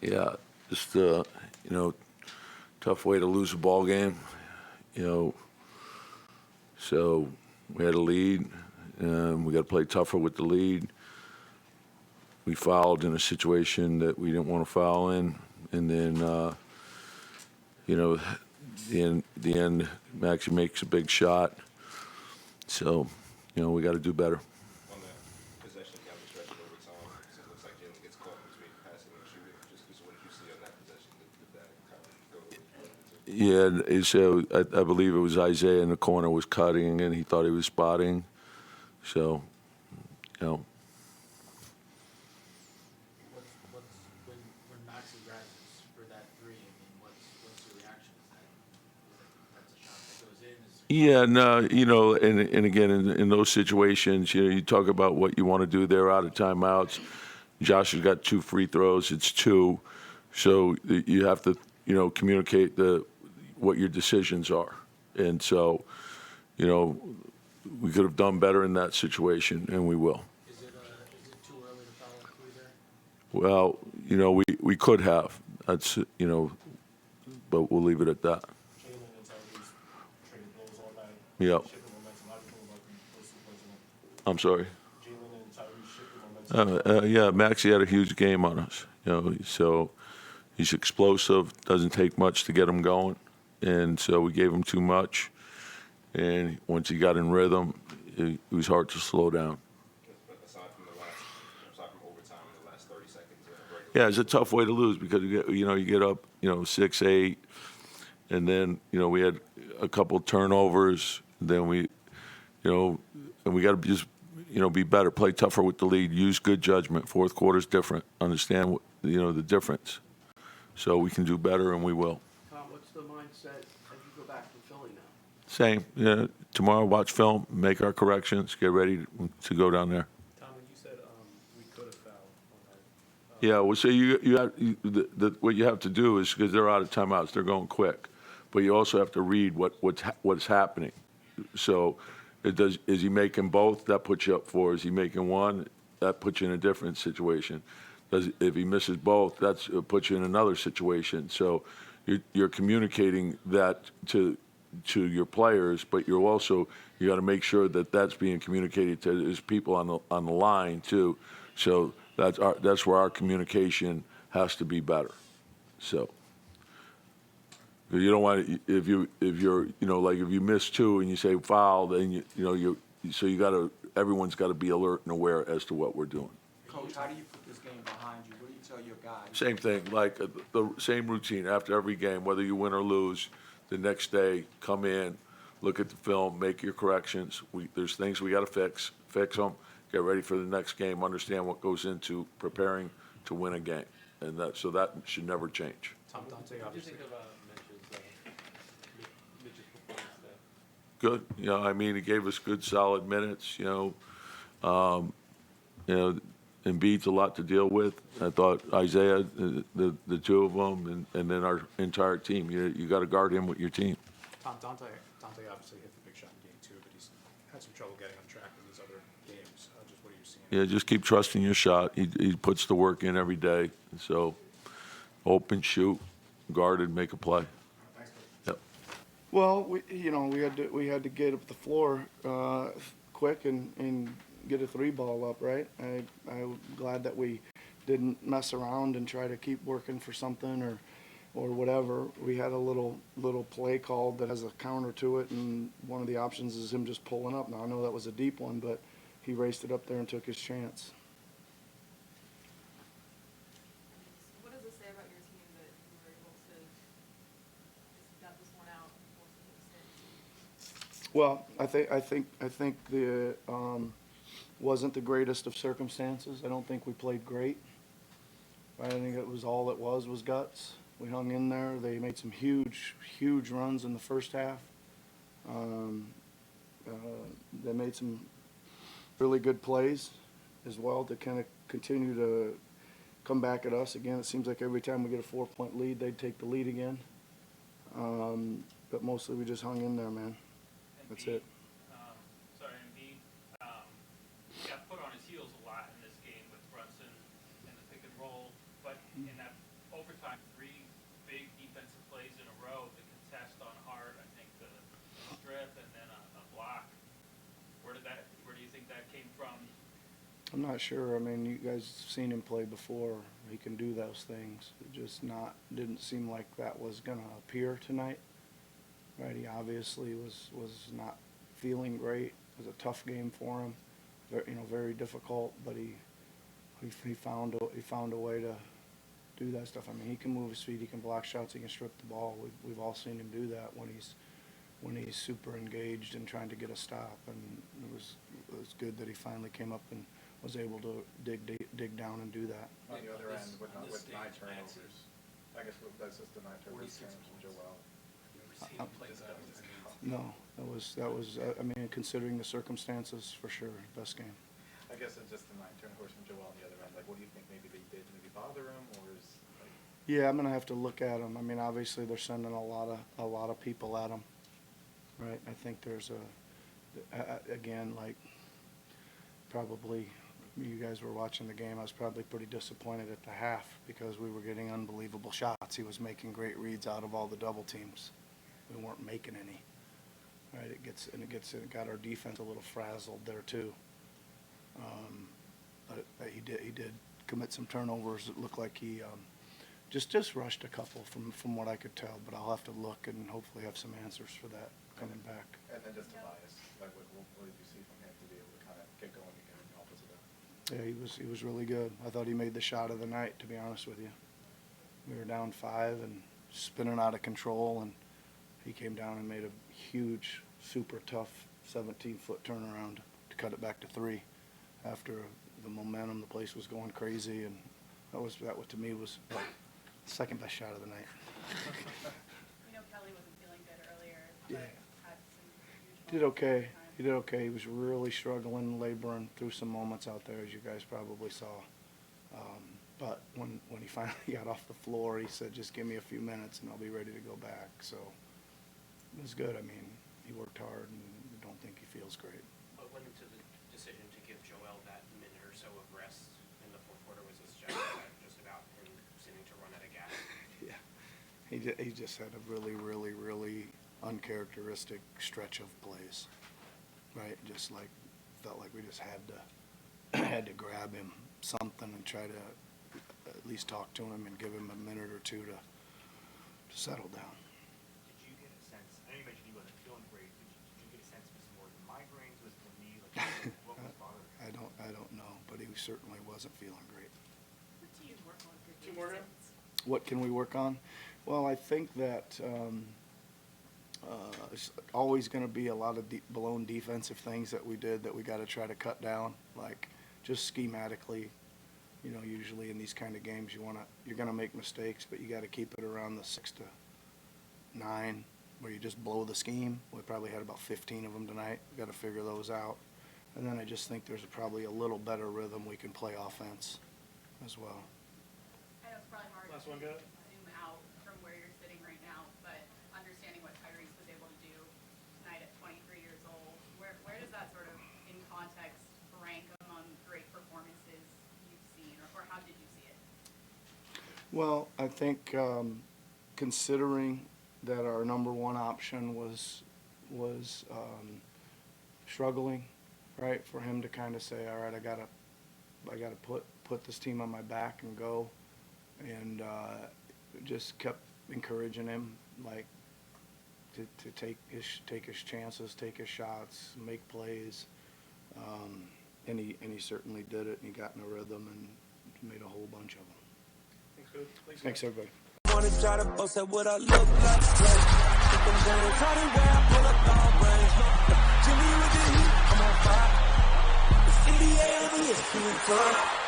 Yeah, just tough way to lose a ball game. So we had a lead. We got to play tougher with the lead. We fouled in a situation that we didn't want to foul in, and then the end, Maxie makes a big shot. So we got to do better. On the possession down the stretch in overtime, so it looks like Jalen gets caught between passing and shooting. Just what did you see on that possession? Did that kind of go into? Yeah, so I believe it was Isaiah in the corner was cutting, and he thought he was spotting. So, When Maxi rises for that three, I mean, what's your reaction? That's a shot that goes in? Yeah, no, and again, in those situations, you talk about what you want to do. They're out of timeouts. Josh has got 2 free throws. It's 2. So you have to, communicate what your decisions are. And so, we could have done better in that situation, and we will. Is it too early to foul a three there? Well, we could have. That's, but we'll leave it at that. Jalen and Tyrese traded blows all night. Yep. Shipping momentum. How do you feel about those 2 points? I'm sorry. Jalen and Tyrese shipping momentum. Yeah, Maxie had a huge game on us. So he's explosive. Doesn't take much to get him going, and so we gave him too much. And once he got in rhythm, it was hard to slow down. But aside from overtime in the last 30 seconds, Yeah, it's a tough way to lose because you get up 6-8, and then we had a couple turnovers. Then we and we got to just be better, play tougher with the lead, use good judgment. Fourth quarter's different. Understand the difference. So we can do better, and we will. Tom, what's the mindset as you go back to Philly now? Same. Tomorrow, watch film, make our corrections, get ready to go down there. Tom, when you said we could have fouled on that. Yeah, well, so you have what you have to do is, because they're out of timeouts, they're going quick, but you also have to read what's happening. So, is he making both? That puts you up 4. Is he making one? That puts you in a different situation. If he misses both, that puts you in another situation. So, you're communicating that to your players, but you got to make sure that that's being communicated to his people on the line too. So that's where our communication has to be better. So you don't want to, if you're like if you miss 2 and you say foul, then everyone's got to be alert and aware as to what we're doing. Coach, how do you put this game behind you? What do you tell your guys? Same thing, like the same routine after every game, whether you win or lose. The next day, come in, look at the film, make your corrections. There's things we got to fix them, get ready for the next game, understand what goes into preparing to win a game, and that should never change. Tom Dante, What do you obviously. think of Mitch's performance there? Good. He gave us good, solid minutes. Embiid's a lot to deal with. I thought Isaiah, the 2 of them, and then our entire team. You got to guard him with your team. Tom Dante obviously hit the big shot in game 2, but he's had some trouble getting on track in these other games. Just what are you seeing? Yeah, just keep trusting your shot. He puts the work in every day. So open, shoot, guarded, make a play. Thanks, Coach. Yep. Well, we had to get up the floor quick and get a 3 ball up, right? I'm glad that we didn't mess around and try to keep working for something or whatever. We had a little play called that has a counter to it, and one of the options is him just pulling up. Now, I know that was a deep one, but he raced it up there and took his chance. What does it say about your team that you were able to just gut this one out and force it to extend? Well, I think the wasn't the greatest of circumstances. I don't think we played great. I think it was all it was guts. We hung in there. They made some huge runs in the first half. They made some really good plays as well to kind of continue to come back at us again. It seems like every time we get a 4-point lead, they'd take the lead again. But mostly we just hung in there, man. That's it. Embiid got put on his heels a lot in this game with Brunson and the pick and roll, but in that I'm not sure. I mean, you guys have seen him play before. He can do those things. It just didn't seem like that was going to appear tonight. Right? He obviously was not feeling great. It was a tough game for him. Very difficult, but he found a way to do that stuff. I mean, he can move his feet, he can block shots, he can strip the ball. We've all seen him do that when he's super engaged and trying to get a stop. And it was good that he finally came up and was able to dig down and do that. On the other end, with 9 turnovers, I guess that's just the 9 turnovers from Joel. No, that was. I mean, considering the circumstances, for sure, best game. I guess it's just the 9 turnovers from Joel on the other end. Like, what do you think maybe they did to maybe bother him, or is like? Yeah, I'm gonna have to look at him. I mean, obviously they're sending a lot of people at him, right? I think there's again, like, probably you guys were watching the game. I was probably pretty disappointed at the half because we were getting unbelievable shots. He was making great reads out of all the double teams. We weren't making any. Right? It got our defense a little frazzled there too. But he did commit some turnovers. It looked like he just rushed a couple from what I could tell. But I'll have to look and hopefully have some answers for that coming back. And then just Tobias, like what did you see from him to be able to kind of get going again in the opposite end? Yeah, he was really good. I thought he made the shot of the night, to be honest with you. We were down 5 and spinning out of control, and he came down and made a huge, super tough 17-foot turnaround to cut it back to 3 after the momentum. The place was going crazy, and that to me was the second best shot of the night. We know Kelly wasn't feeling good earlier, Yeah. but had some Did okay. He did okay. He was really struggling, laboring through some moments out there, as you guys probably saw. But when he finally got off the floor, he said, "Just give me a few minutes, and I'll be ready to go back." So it was good. I mean, he worked hard, and I don't think he feels great. What went into the decision to give Joel that minute or so of rest in the fourth quarter? Was this just about him seeming to run out of gas? Yeah, he just had a really, really, really uncharacteristic stretch of plays, right? Just like felt like we just had to grab him something and try to at least talk to him and give him a minute or two to settle down. Did you get a sense? I know you mentioned he wasn't feeling great. Did you get a sense? Was it more the migraines? Was it the knee? Like, what was bothering him? I don't know, but he certainly wasn't feeling great. What do you work on for Two more game now? 6? What can we work on? Well, I think that it's always going to be a lot of blown defensive things that we did that we got to try to cut down, like just schematically. You know, usually in these kind of games, you're going to make mistakes, but you got to keep it around the 6 to 9, where you just blow the scheme. We probably had about 15 of them tonight. We got to figure those out. And then I just think there's probably a little better rhythm we can play offense as well. I know it's probably hard Last to one, go. zoom out from where you're sitting right now, but understanding what Tyrese was able to do tonight at 23 years old, where does that sort of, in context, rank among great performances you've seen, or how did you see it? Well, I think considering that our number one option was struggling, right, for him to kind of say, all right, I gotta put this team on my back and go, and just kept encouraging him, like, to take his chances, take his shots, make plays, and he certainly did it, and he got in a rhythm and made a whole bunch of them. Thanks, Coach. Thanks, everybody. Wanna try to boast at what I look like. Think I'm gonna try to wear I pull up long range. Jimmy with the heat, I'm on fire. It's NBA over here, 2 and 5.